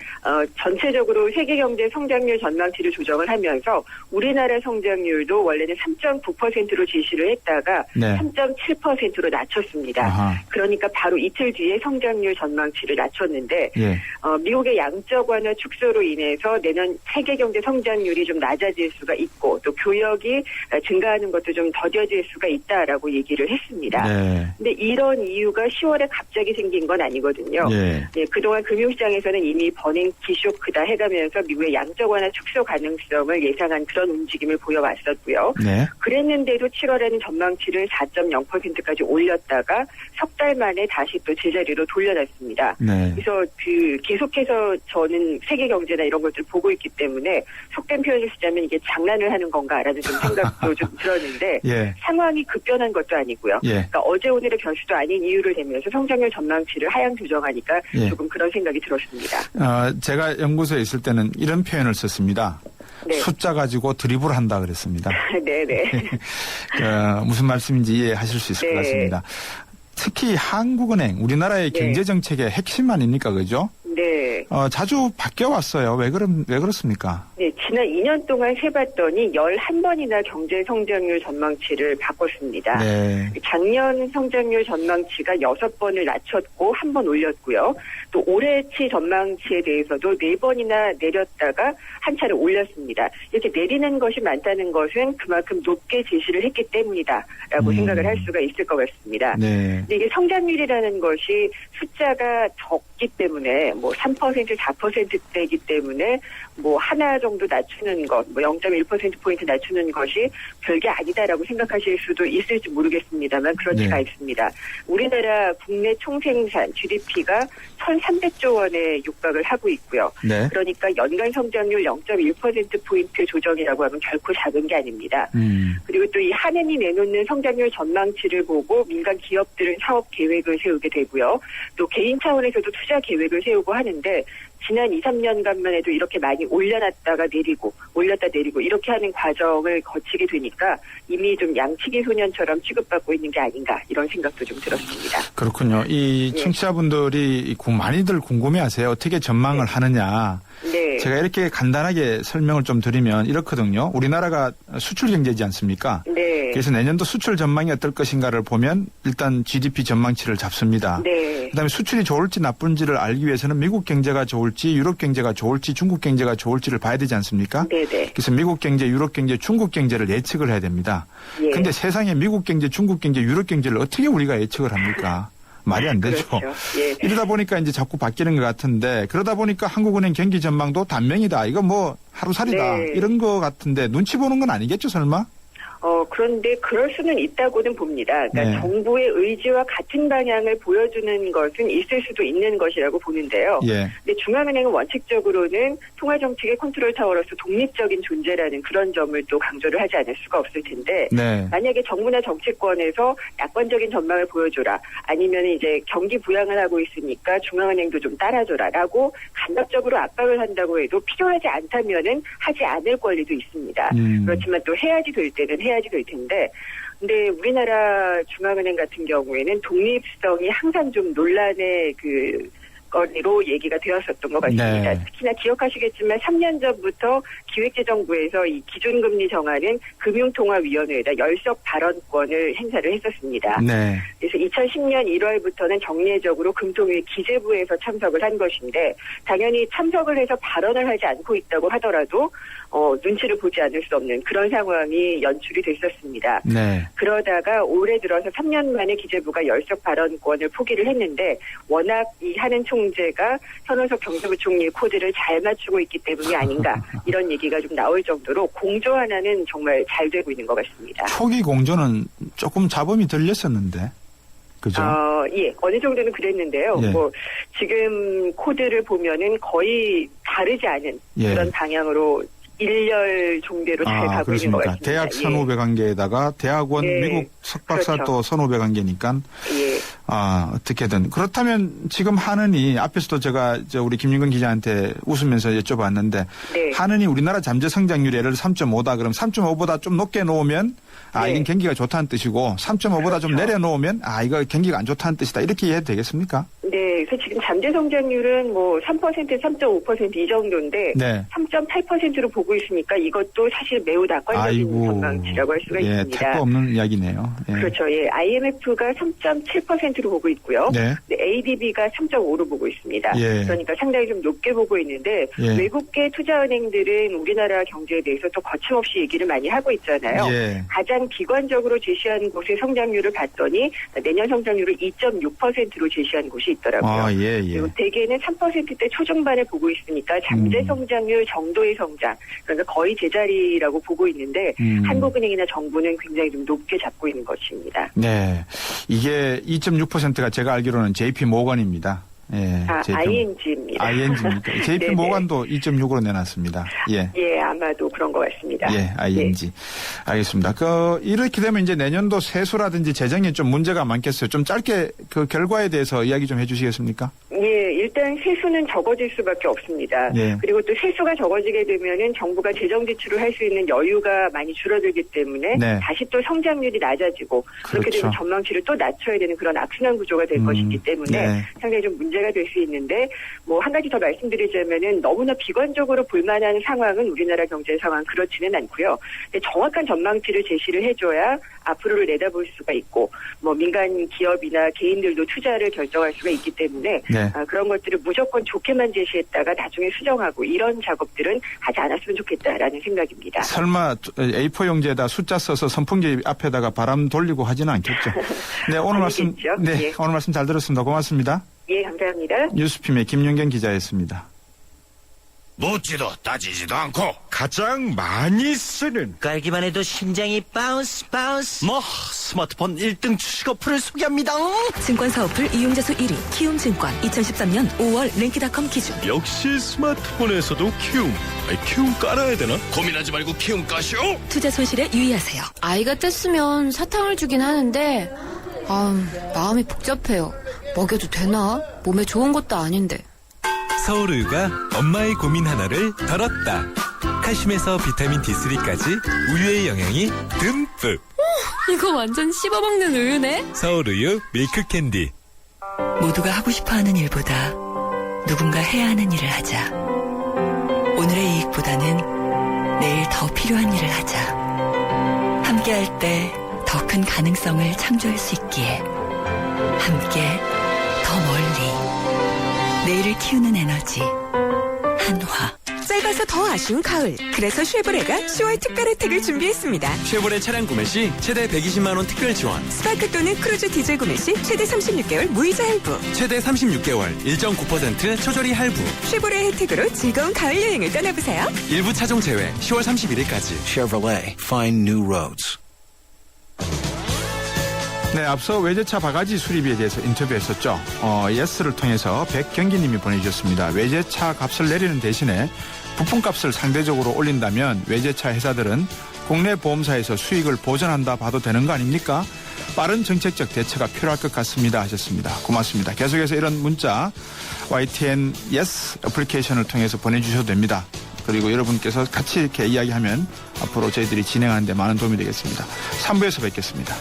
전체적으로 세계경제 성장률 전망치를 조정을 하면서 우리나라 성장률도 원래는 3.9%로 제시를 했다가 3.7%로 낮췄습니다. 아하. 그러니까 바로 이틀 뒤에 성장률 전망치를 낮췄는데 미국의 양적 완화 축소로 인해서 내년 세계 경제 성장률이 좀 낮아질 수가 있고 또 교역이 증가하는 것도 좀 더뎌질 수가 있다라고 얘기를 했습니다. 근데 이런 이유가 10월에 갑자기 생긴 건 아니거든요. 그동안 금융시장에서는 이미 버닝키 쇼크다 해가면서 미국의 양적 완화 축소 가능성을 예상한 그런 움직임을 보여왔었고요. 그랬는데도 7월에는 전망치를 4.0%까지 올렸다가 석 달 만에 다시 또 제자리로 돌려놨습니다. 그래서 계속해서 저는 세계 경제나 이런 것들을 보고 있기 때문에 속된 표현을 쓰자면 이게 장난을 하는 건가라는 좀 생각도 좀 들었는데 상황이 급변한 것도 아니고요. 그러니까 어제 오늘의 변수도 아닌 이유를 대면서 성장률 전망치를 하향 조정하니까 조금 그런 생각이 들었습니다. 제가 연구소에 있을 때는 이런 표현을 썼습니다. 숫자 가지고 드리블 한다 그랬습니다. 네네. 무슨 말씀인지 이해하실 수 있을 것 같습니다. 특히 한국은행, 우리나라의 경제정책의 핵심 아닙니까, 그죠? 네. 자주 바뀌어왔어요. 왜 그렇습니까? 네, 지난 2년 동안 세봤더니 11번이나 경제 성장률 전망치를 바꿨습니다. 작년 성장률 전망치가 6번을 낮췄고 1번 올렸고요. 또 올해치 전망치에 대해서도 4번이나 내렸다가 한 차례 올렸습니다. 이렇게 내리는 것이 많다는 것은 그만큼 높게 제시를 했기 때문이다라고 생각을 할 수가 있을 것 같습니다. 근데 이게 성장률이라는 것이 숫자가 적기 때문에 뭐 3%, 4%대이기 때문에 뭐 하나 정도 낮추는 것, 뭐 0.1%포인트 낮추는 것이 별게 아니다라고 생각하실 수도 있을지 모르겠습니다만 그렇지가 네. 않습니다. 우리나라 국내 총생산 GDP가 1,300조 원에 육박을 하고 있고요. 네. 그러니까 연간 성장률 0.1%포인트 조정이라고 하면 결코 작은 게 아닙니다. 그리고 또 이 한은이 내놓는 성장률 전망치를 보고 민간 기업들은 사업 계획을 세우게 되고요. 또 개인 차원에서도 투자 계획을 세우고 하는데 지난 2, 3년간만 해도 이렇게 많이 올려놨다가 내리고 올렸다 내리고 이렇게 하는 과정을 거치게 되니까 이미 좀 양치기 소년처럼 취급받고 있는 게 아닌가 이런 생각도 좀 들었습니다. 그렇군요. 이 청취자분들이 많이들 궁금해하세요. 어떻게 전망을 하느냐. 네. 제가 이렇게 간단하게 설명을 좀 드리면 이렇거든요. 우리나라가 수출 경제지 않습니까? 네. 그래서 내년도 수출 전망이 어떨 것인가를 보면 일단 GDP 전망치를 잡습니다. 네. 그다음에 수출이 좋을지 나쁜지를 알기 위해서는 미국 경제가 좋을지 유럽 경제가 좋을지 중국 경제가 좋을지를 봐야 되지 않습니까? 네네. 그래서 미국 경제, 유럽 경제, 중국 경제를 예측을 해야 됩니다. 그런데 예. 세상에 미국 경제, 중국 경제, 유럽 경제를 어떻게 우리가 예측을 합니까? 말이 안 되죠. 그렇죠. 예. 이러다 보니까 이제 자꾸 바뀌는 것 같은데 그러다 보니까 한국은행 경기 전망도 단명이다. 이거 뭐 하루살이다. 네. 이런 거 같은데 눈치 보는 건 아니겠죠, 설마? 그런데 그럴 수는 있다고는 봅니다. 그러니까 네. 정부의 의지와 같은 방향을 보여주는 것은 있을 수도 있는 것이라고 보는데요. 예. 근데 중앙은행은 원칙적으로는 통화정책의 컨트롤 타워로서 독립적인 존재라는 그런 점을 또 강조를 하지 않을 수가 없을 텐데 네. 만약에 정부나 정치권에서 낙관적인 전망을 보여줘라 아니면 이제 경기 부양을 하고 있으니까 중앙은행도 좀 따라줘라라고 간접적으로 압박을 한다고 해도 필요하지 않다면은 하지 않을 권리도 있습니다. 그렇지만 또 해야지 될 때는 해야지 될 텐데 근데 우리나라 중앙은행 같은 경우에는 독립성이 항상 좀 논란의 거리로 얘기가 되었었던 것 같습니다. 네. 특히나 기억하시겠지만 3년 전부터 기획재정부에서 이 기준금리 정하는 금융통화위원회에다 열석 발언권을 행사를 했었습니다. 네. 그래서 2010년 1월부터는 정례적으로 금통위 기재부에서 참석을 한 것인데 당연히 참석을 해서 발언을 하지 않고 있다고 하더라도 눈치를 보지 않을 수 없는 그런 상황이 연출이 됐었습니다. 네. 그러다가 올해 들어서 3년 만에 기재부가 열석 발언권을 포기를 했는데 워낙 이 한은 총재가 선원석 경제부총리의 코드를 잘 맞추고 있기 때문이 아닌가 이런 얘기가 좀 나올 정도로 공조 하나는 정말 잘 되고 있는 것 같습니다. 초기 공조는 조금 잡음이 들렸었는데. 그죠? 예, 어느 정도는 그랬는데요. 예. 뭐 지금 코드를 보면은 거의 다르지 않은 예. 그런 방향으로 일렬 종대로 잘 가고 있는 것 그렇습니까? 같습니다. 대학 선후배 관계에다가 대학원 예. 미국 석박사 그렇죠. 또 선후배 관계니까 예. 어떻게든 그렇다면 지금 한은이 앞에서도 제가 우리 김윤근 기자한테 웃으면서 여쭤봤는데 네. 한은이 우리나라 잠재 성장률 예를 3.5다 그럼 3.5보다 좀 높게 놓으면 네. 이건 경기가 좋다는 뜻이고 3.5보다 좀 그렇죠. 내려놓으면 이거 경기가 안 좋다는 뜻이다 이렇게 이해해도 되겠습니까? 네, 그래서 지금 잠재 성장률은 뭐 3%, 3.5% 이 정도인데 네. 3.8%로 보고 있으니까 이것도 사실 매우 낙관적인 전망치라고 할 수가 있습니다. 택도 없는 이야기네요. 예. 그렇죠. 예, IMF가 3.7%로 보고 있고요. 네. ADB가 3.5로 보고 있습니다. 예. 그러니까 상당히 좀 높게 보고 있는데 예. 외국계 투자은행들은 우리나라 경제에 대해서 또 거침없이 얘기를 많이 하고 있잖아요. 예. 가장 비관적으로 제시한 곳의 성장률을 봤더니 내년 성장률을 2.6%로 제시한 곳이 있더라고요. 예. 그리고 대개는 3%대 초중반에 보고 있으니까 잠재 성장률 정도의 성장, 그러니까 거의 제자리라고 보고 있는데 한국은행이나 정부는 굉장히 좀 높게 잡고 있는 것입니다. 네, 이게 2.6%가 제가 알기로는 JP 모건입니다. 예, ING입니다. ING입니까? JP 모건도 2.6으로 내놨습니다. 예. 예, 아마도 그런 것 같습니다. 예, ING. 네. 알겠습니다. 이렇게 되면 이제 내년도 세수라든지 재정에 좀 문제가 많겠어요. 좀 짧게 그 결과에 대해서 이야기 좀 해주시겠습니까? 예, 일단 세수는 적어질 수밖에 없습니다. 예. 그리고 또 세수가 적어지게 되면은 정부가 재정 지출을 할 수 있는 여유가 많이 줄어들기 때문에 네. 다시 또 성장률이 낮아지고 그렇게 그렇죠. 되면 전망치를 또 낮춰야 되는 그런 악순환 구조가 될 것이기 때문에 네. 상당히 좀 문제가 될 수 있는데 뭐 한 가지 더 말씀드리자면은 너무나 비관적으로 볼만한 상황은 우리나라 경제 상황 그렇지는 않고요. 근데 정확한 전망치를 제시를 해줘야 앞으로를 내다볼 수가 있고 뭐 민간 기업이나 개인들도 투자를 결정할 수가 있기 때문에 네. 그런 것들을 무조건 좋게만 제시했다가 나중에 수정하고 이런 작업들은 하지 않았으면 좋겠다라는 생각입니다. 설마 A4 용지에다 숫자 써서 선풍기 앞에다가 바람 돌리고 하지는 않겠죠? 네, 오늘 말씀, 아니겠죠? 네, 예. 오늘 말씀 잘 들었습니다. 고맙습니다. 예, 감사합니다. 뉴스핌의 김윤경 기자였습니다. 묻지도 따지지도 않고 가장 많이 쓰는 깔기만 해도 심장이 바운스 바운스. 스마트폰 1등 주식 어플을 소개합니다. 증권사 어플 이용자 수 1위 키움증권 2013년 5월 랭키닷컴 기준. 역시 스마트폰에서도 키움. 키움 깔아야 되나? 고민하지 말고 키움 까시오. 투자 손실에 유의하세요. 아이가 뗐으면 사탕을 주긴 하는데 마음이 복잡해요. 먹여도 되나? 몸에 좋은 것도 아닌데. 서울우유가 엄마의 고민 하나를 덜었다. 칼슘에서 비타민 D3까지 우유의 영양이 듬뿍. 이거 완전 씹어먹는 우유네. 서울우유 밀크캔디. 모두가 하고 싶어하는 일보다 누군가 해야 하는 일을 하자. 오늘의 이익보다는 내일 더 필요한 일을 하자. 함께할 때 더 큰 가능성을 창조할 수 있기에 함께 더 멀리 내일을 키우는 에너지 한화. 짧아서 더 아쉬운 가을. 그래서 쉐보레가 10월 특별 혜택을 준비했습니다. 쉐보레 차량 구매 시 최대 120만 원 특별 지원. 스파크 또는 크루즈 디젤 구매 시 최대 36개월 무이자 할부. 최대 36개월 1.9% 초저리 할부. 쉐보레 혜택으로 즐거운 가을 여행을 떠나보세요. 일부 차종 제외 10월 31일까지. Chevrolet. Find new roads. 네, 앞서 외제차 바가지 수리비에 대해서 인터뷰했었죠. 예스를 통해서 백경기님이 보내주셨습니다. 외제차 값을 내리는 대신에 부품값을 상대적으로 올린다면 외제차 회사들은 국내 보험사에서 수익을 보전한다 봐도 되는 거 아닙니까? 빠른 정책적 대처가 필요할 것 같습니다 하셨습니다. 고맙습니다. 계속해서 이런 문자 YTN 예스 애플리케이션을 통해서 보내주셔도 됩니다. 그리고 여러분께서 같이 이렇게 이야기하면 앞으로 저희들이 진행하는 데 많은 도움이 되겠습니다. 3부에서 뵙겠습니다.